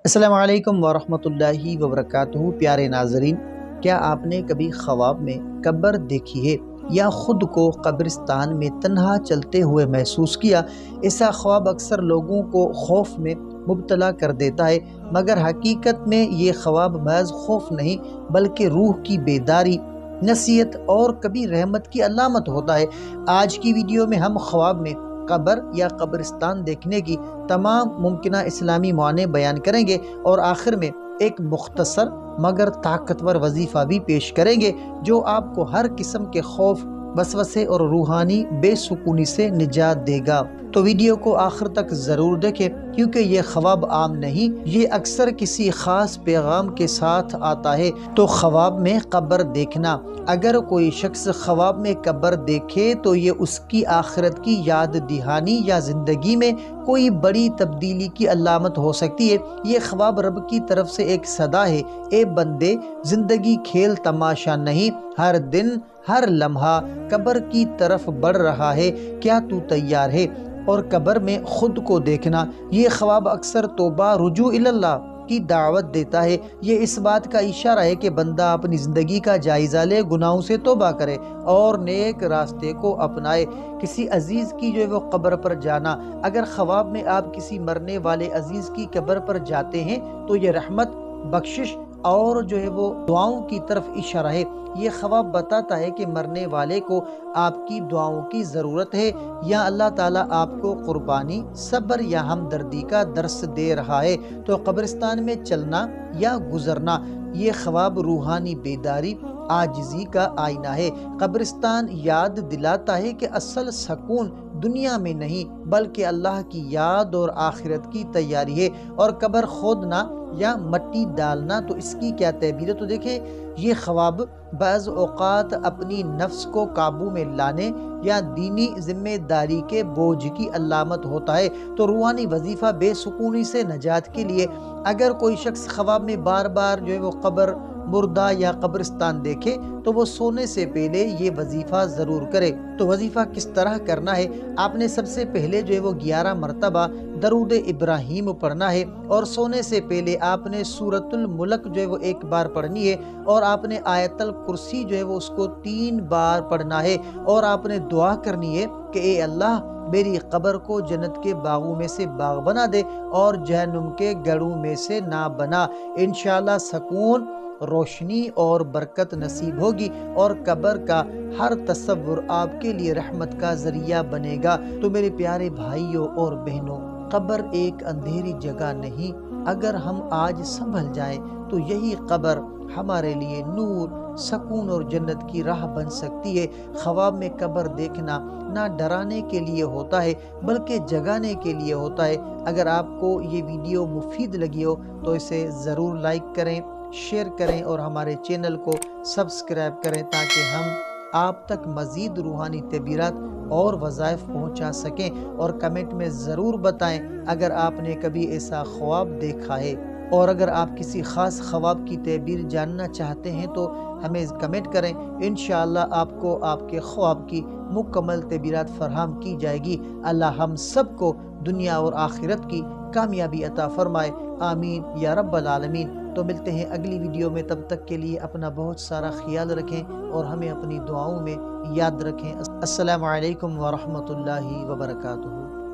السلام علیکم ورحمۃ اللہ وبرکاتہ۔ پیارے ناظرین، کیا آپ نے کبھی خواب میں قبر دیکھی ہے یا خود کو قبرستان میں تنہا چلتے ہوئے محسوس کیا؟ ایسا خواب اکثر لوگوں کو خوف میں مبتلا کر دیتا ہے، مگر حقیقت میں یہ خواب محض خوف نہیں بلکہ روح کی بیداری، نصیحت اور کبھی رحمت کی علامت ہوتا ہے۔ آج کی ویڈیو میں ہم خواب میں قبر یا قبرستان دیکھنے کی تمام ممکنہ اسلامی معنی بیان کریں گے، اور آخر میں ایک مختصر مگر طاقتور وظیفہ بھی پیش کریں گے جو آپ کو ہر قسم کے خوف، وسوسے اور روحانی بے سکونی سے نجات دے گا۔ تو ویڈیو کو آخر تک ضرور دیکھیں، کیونکہ یہ خواب عام نہیں، یہ اکثر کسی خاص پیغام کے ساتھ آتا ہے۔ تو خواب میں قبر دیکھنا۔ اگر کوئی شخص خواب میں قبر دیکھے تو یہ اس کی آخرت کی یاد دہانی یا زندگی میں کوئی بڑی تبدیلی کی علامت ہو سکتی ہے۔ یہ خواب رب کی طرف سے ایک صدا ہے: اے بندے، زندگی کھیل تماشا نہیں، ہر دن ہر لمحہ قبر کی طرف بڑھ رہا ہے، کیا تو تیار ہے؟ اور قبر میں خود کو دیکھنا۔ یہ خواب اکثر توبہ، رجوع اللہ کی دعوت دیتا ہے۔ یہ اس بات کا اشارہ ہے کہ بندہ اپنی زندگی کا جائزہ لے، گناہوں سے توبہ کرے اور نیک راستے کو اپنائے۔ کسی عزیز کی وہ قبر پر جانا۔ اگر خواب میں آپ کسی مرنے والے عزیز کی قبر پر جاتے ہیں تو یہ رحمت، بخشش اور وہ دعاؤں کی طرف اشارہ ہے۔ یہ خواب بتاتا ہے کہ مرنے والے کو آپ کی دعاؤں کی ضرورت ہے، یا اللہ تعالیٰ آپ کو قربانی، صبر یا ہمدردی کا درس دے رہا ہے۔ تو قبرستان میں چلنا یا گزرنا۔ یہ خواب روحانی بیداری، عاجزی کا آئینہ ہے۔ قبرستان یاد دلاتا ہے کہ اصل سکون دنیا میں نہیں بلکہ اللہ کی یاد اور آخرت کی تیاری ہے۔ اور قبر کھودنا یا مٹی ڈالنا، تو اس کی کیا تعبیر ہے؟ تو دیکھیں، یہ خواب بعض اوقات اپنی نفس کو قابو میں لانے یا دینی ذمہ داری کے بوجھ کی علامت ہوتا ہے۔ تو روحانی وظیفہ، بے سکونی سے نجات کے لیے، اگر کوئی شخص خواب میں بار بار وہ قبر، مردہ یا قبرستان دیکھے تو وہ سونے سے پہلے یہ وظیفہ ضرور کرے۔ تو وظیفہ کس طرح کرنا ہے؟ آپ نے سب سے پہلے وہ 11 مرتبہ درود ابراہیم پڑھنا ہے، اور سونے سے پہلے آپ نے سورۃ الملک وہ ایک بار پڑھنی ہے، اور آپ نے آیت الکرسی اس کو 3 بار پڑھنا ہے، اور آپ نے دعا کرنی ہے کہ اے اللہ، میری قبر کو جنت کے باغوں میں سے باغ بنا دے اور جہنم کے گڑھوں میں سے نہ بنا۔ انشاءاللہ سکون، روشنی اور برکت نصیب ہوگی، اور قبر کا ہر تصور آپ کے لیے رحمت کا ذریعہ بنے گا۔ تو میرے پیارے بھائیوں اور بہنوں، قبر ایک اندھیری جگہ نہیں۔ اگر ہم آج سنبھل جائیں تو یہی قبر ہمارے لیے نور، سکون اور جنت کی راہ بن سکتی ہے۔ خواب میں قبر دیکھنا نہ ڈرانے کے لیے ہوتا ہے بلکہ جگانے کے لیے ہوتا ہے۔ اگر آپ کو یہ ویڈیو مفید لگی ہو تو اسے ضرور لائک کریں، شیئر کریں اور ہمارے چینل کو سبسکرائب کریں، تاکہ ہم آپ تک مزید روحانی تعبیرات اور وظائف پہنچا سکیں۔ اور کمنٹ میں ضرور بتائیں اگر آپ نے کبھی ایسا خواب دیکھا ہے، اور اگر آپ کسی خاص خواب کی تعبیر جاننا چاہتے ہیں تو ہمیں کمنٹ کریں۔ انشاءاللہ آپ کو آپ کے خواب کی مکمل تعبیرات فراہم کی جائے گی۔ اللہ ہم سب کو دنیا اور آخرت کی کامیابی عطا فرمائے، آمین یا رب العالمین۔ تو ملتے ہیں اگلی ویڈیو میں، تب تک کے لیے اپنا بہت سارا خیال رکھیں اور ہمیں اپنی دعاؤں میں یاد رکھیں۔ السلام علیکم ورحمۃ اللہ وبرکاتہ۔